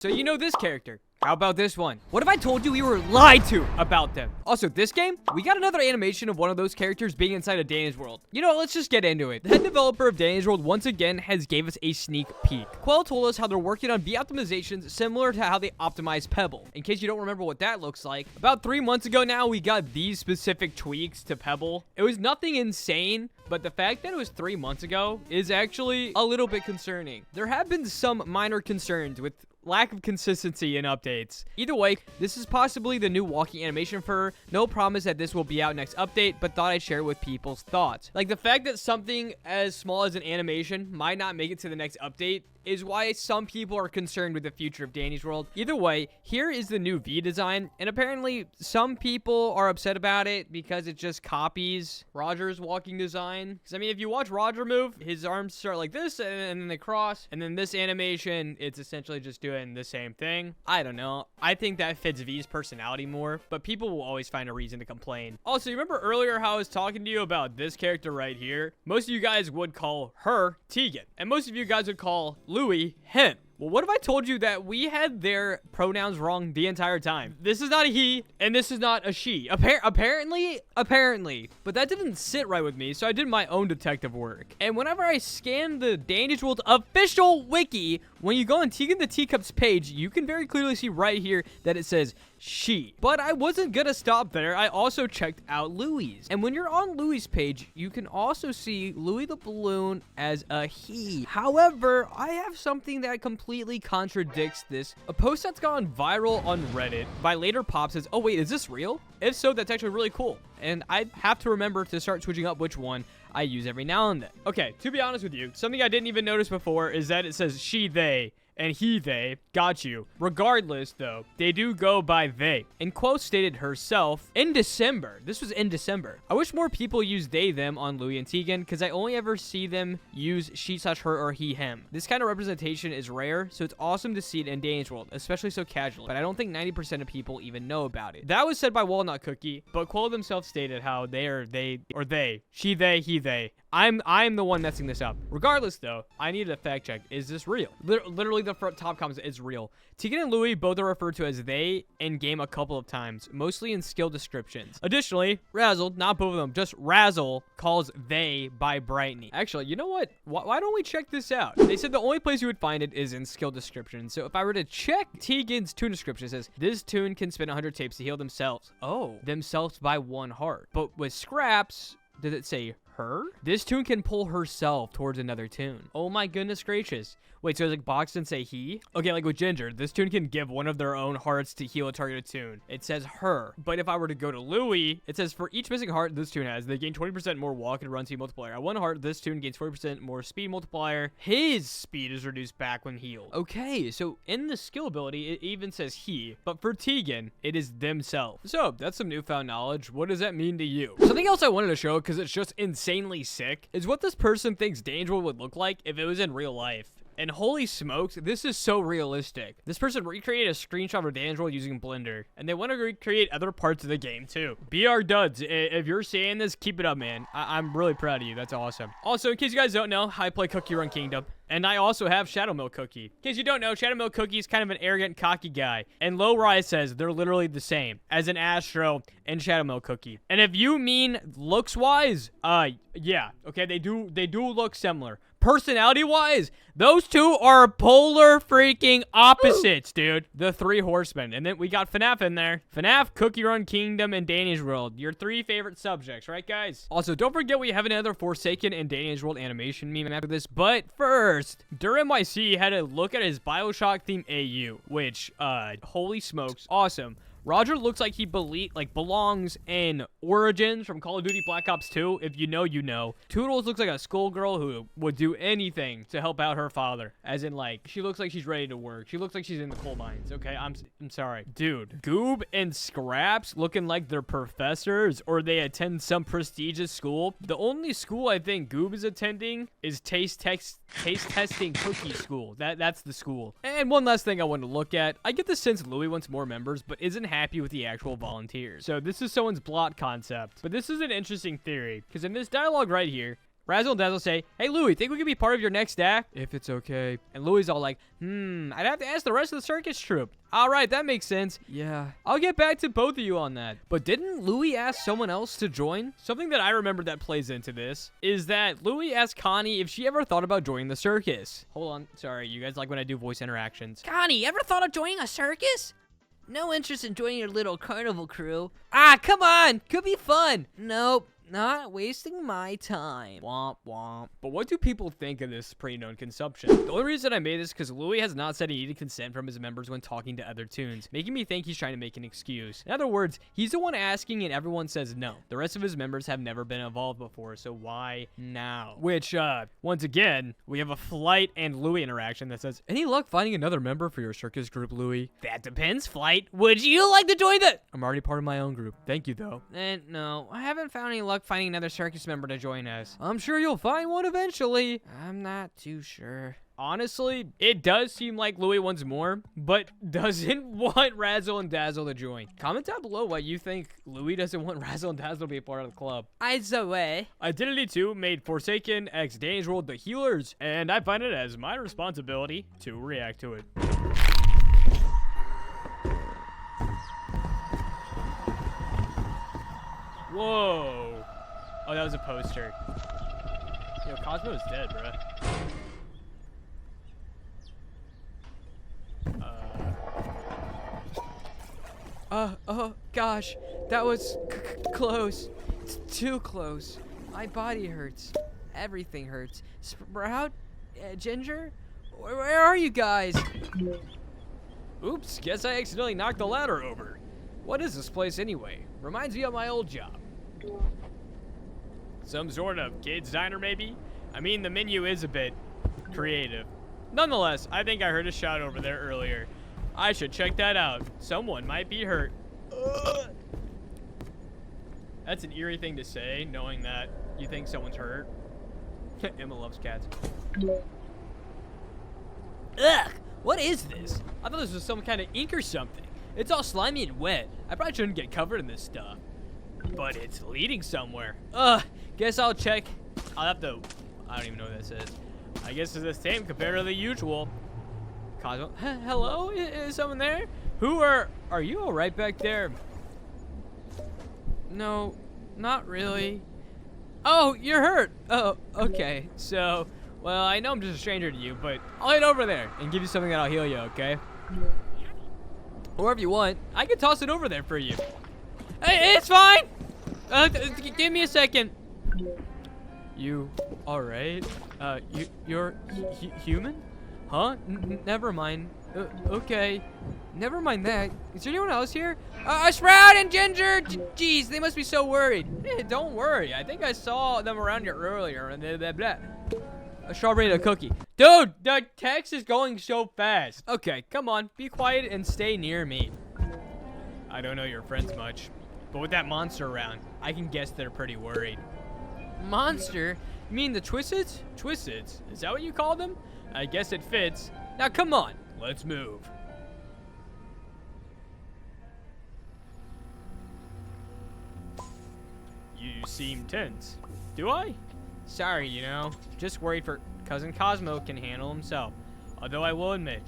So you know this character. How about this one? What if I told you we were lied to about them? Also, this game, we got another animation of one of those characters being inside of Danny's World. You know, let's just get into it. The head developer of Danny's World once again has gave us a sneak peek. Quell told us how they're working on V-optimizations similar to how they optimize Pebble. In case you don't remember what that looks like, about 3 months ago now, we got these specific tweaks to Pebble. It was nothing insane, but the fact that it was 3 months ago is actually a little bit concerning. There have been some minor concerns with lack of consistency in updates. Either way, this is possibly the new walking animation for her. No promise that this will be out next update, but thought I'd share with people's thoughts. Like the fact that something as small as an animation might not make it to the next update is why some people are concerned with the future of Danny's World. Either way, here is the new V design, and apparently some people are upset about it because it just copies Roger's walking design. Because I mean, if you watch Roger move, his arms start like this, and then they cross, and then this animation, it's essentially just doing the same thing. I don't know. I think that fits V's personality more, but people will always find a reason to complain. Also, you remember earlier how I was talking to you about this character right here? Most of you guys would call her Tegan, and most of you guys would call Louis him. Well, what if I told you that we had their pronouns wrong the entire time? This is not a he, and this is not a she. Apparently. But that didn't sit right with me, so I did my own detective work. And whenever I scanned the Danny's World official wiki, when you go on Tegan the Teacup's page, you can very clearly see right here that it says she. But I wasn't gonna stop there. I also checked out Louis. And when you're on Louis' page, you can also see Louis the Balloon as a he. However, I have something that completely contradicts this. A post that's gone viral on Reddit by Later Pop says, oh wait, is this real? If so, that's actually really cool. And I have to remember to start switching up which one I use every now and then. Okay, to be honest with you, something I didn't even notice before is that it says she, they, and he, they. Got you. Regardless, though, they do go by they. And Quo stated herself in December. This was in December. I wish more people use they, them on Louis and Tegan, because I only ever see them use she, slash, her, or he, him. This kind of representation is rare, so it's awesome to see it in Danny's World, especially so casually, but I don't think 90% of people even know about it. That was said by Walnut Cookie, but Quo themselves stated how they, she, they, he, they. I'm the one messing this up. Regardless, though, I needed a fact check. Is this real? Literally, the top comments, it's real. Tegan and Louis both are referred to as they in game a couple of times, mostly in skill descriptions. Additionally, Razzle, not both of them, just Razzle calls they by Brightney. Actually, you know what? Why don't we check this out? They said the only place you would find it is in skill descriptions. So if I were to check Tegan's Toon description, it says, this Toon can spend 100 tapes to heal themselves. Oh, themselves by 1 heart. But with Scraps, did it say her? This Toon can pull herself towards another Toon. Oh my goodness gracious. Wait, so it's like boxed and say he? Okay, like with Ginger, this Toon can give one of their own hearts to heal a targeted Toon. It says her. But if I were to go to Louis, it says for each missing heart this Toon has, they gain 20% more walk and run speed multiplier. At 1 heart, this Toon gains 40% more speed multiplier. His speed is reduced back when healed. Okay, so in the skill ability, it even says he. But for Tegan, it is themselves. So that's some newfound knowledge. What does that mean to you? Something else I wanted to show, because it's just insanely sick, is what this person thinks Danger would look like if it was in real life. And holy smokes, this is so realistic. This person recreated a screenshot of Dan's World using Blender, and they want to recreate other parts of the game too. BR Duds, if you're saying this, keep it up, man. I'm really proud of you. That's awesome. Also, in case you guys don't know, I play Cookie Run Kingdom. And I also have Shadow Milk Cookie. In case you don't know, Shadow Milk Cookie is kind of an arrogant, cocky guy. And Low Rise says they're literally the same as an Astro and Shadow Milk Cookie. And if you mean looks-wise, yeah. Okay, they do look similar. Personality-wise, those two are polar freaking opposites, dude. The 3 horsemen. And then we got FNAF in there. FNAF, Cookie Run Kingdom, and Danny's World. Your 3 favorite subjects, right, guys? Also, don't forget we have another Forsaken and Danny's World animation meme after this. But first, Dur NYC had a look at his Bioshock theme AU, which, holy smokes, awesome. Roger looks like he belongs in Origins from Call of Duty Black Ops 2. If you know, you know. Toodles looks like a schoolgirl who would do anything to help out her father. As in, like, she looks like she's ready to work. She looks like she's in the coal mines. Okay, I'm sorry. Dude, Goob and Scraps looking like they're professors or they attend some prestigious school. The only school I think Goob is attending is Taste Testing Cookie School. That's the school. And one last thing I want to look at. I get the sense Louis wants more members, but isn't happy with the actual volunteers. So this is someone's blot concept, but this is an interesting theory because in this dialogue right here, Razzle and Dazzle say, hey, Louie, think we could be part of your next act? If it's okay. And Louie's all like, I'd have to ask the rest of the circus troupe. All right, that makes sense. Yeah, I'll get back to both of you on that. But didn't Louie ask someone else to join? Something that I remember that plays into this is that Louie asked Connie if she ever thought about joining the circus. Hold on. Sorry, you guys like when I do voice interactions. Connie, ever thought of joining a circus? No interest in joining your little carnival crew. Ah, come on. Could be fun. Nope. Not wasting my time. Womp womp. But what do people think of this pre-known consumption? The only reason I made this is because Louie has not said he needed consent from his members when talking to other Toons, making me think he's trying to make an excuse. In other words, he's the one asking and everyone says no. The rest of his members have never been involved before, so why now? Which, once again, we have a Flight and Louie interaction that says, any luck finding another member for your circus group, Louie? That depends, Flight. Would you like to join the... I'm already part of my own group. Thank you, though. No, I haven't found any luck finding another circus member to join us. I'm sure you'll find one eventually. I'm not too sure. Honestly, it does seem like Louie wants more, but doesn't want Razzle and Dazzle to join. Comment down below why you think Louie doesn't want Razzle and Dazzle to be a part of the club. Either way. Identity 2 made Forsaken X Danish World the healers, and I find it as my responsibility to react to it. Whoa. Oh, that was a poster. Yo, Cosmo's dead, bruh. Oh, gosh. That was close. It's too close. My body hurts. Everything hurts. Sprout? Ginger? Where are you guys? Oops, guess I accidentally knocked the ladder over. What is this place anyway? Reminds me of my old job. Some sort of kids diner, maybe? I mean, the menu is a bit creative. Nonetheless, I think I heard a shout over there earlier. I should check that out. Someone might be hurt. Ugh. That's an eerie thing to say, knowing that you think someone's hurt. Emma loves cats. Ugh! What is this? I thought this was some kind of ink or something. It's all slimy and wet. I probably shouldn't get covered in this stuff. But it's leading somewhere. Ugh, guess I'll check. I'll have to... I don't even know what this is. I guess it's the same compared to the usual. Cosmo... Hello? Is someone there? Who are you all right back there? No, not really. Oh, you're hurt. Oh, okay. So, well, I know I'm just a stranger to you, but I'll head over there and give you something that'll heal you, okay? Or if you want, I can toss it over there for you. Hey, it's fine. Give me a second. You all right? You're human? Huh? Never mind. Okay. Never mind that. Is there anyone else here? Sprout and Ginger! Jeez, they must be so worried. Hey, don't worry. I think I saw them around here earlier. And blah, blah. A strawberry and a cookie. Dude, the text is going so fast. Okay, come on. Be quiet and stay near me. I don't know your friends much, but with that monster around, I can guess they're pretty worried. Monster? You mean the Twisteds? Twisteds? Is that what you call them? I guess it fits. Now come on, let's move. You seem tense. Do I? Sorry, you know. Just worried for Cousin Cosmo can handle himself. Although I will admit,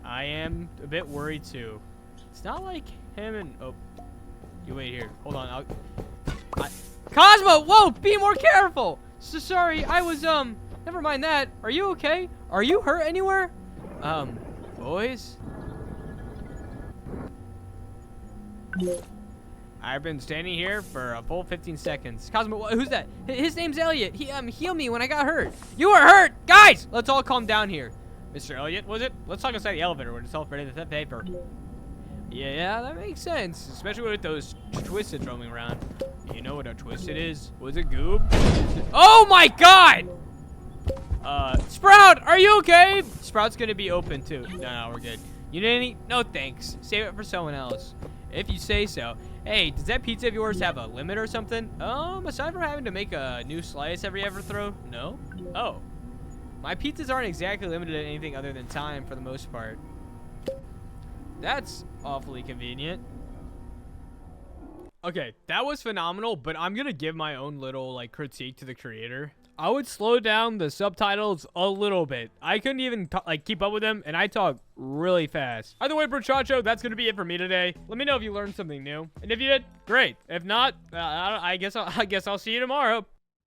I am a bit worried too. It's not like him and... Oh. You wait here. Hold on. Cosmo! Whoa! Be more careful! So sorry, I was, never mind that. Are you okay? Are you hurt anywhere? Boys? I've been standing here for a full 15 seconds. Cosmo, who's that? His name's Elliot. He, healed me when I got hurt. You were hurt! Guys! Let's all calm down here. Mr. Elliot, was it? Let's talk inside the elevator when it's all ready to paper. Yeah, that makes sense. Especially with those Twisteds roaming around. You know what a Twisted is? Was it Goob? Oh my god! Sprout, are you okay? Sprout's gonna be open too. No, we're good. You need any? No thanks. Save it for someone else. If you say so. Hey, does that pizza of yours have a limit or something? Aside from having to make a new slice every throw? No? Oh. My pizzas aren't exactly limited to anything other than time for the most part. That's awfully convenient. Okay, that was phenomenal, but I'm gonna give my own little, like, critique to the creator. I would slow down the subtitles a little bit. I couldn't even keep up with them, and I talk really fast. Either way, Brochacho, that's gonna be it for me today. Let me know if you learned something new, and if you did, great. If not, I guess I'll see you tomorrow.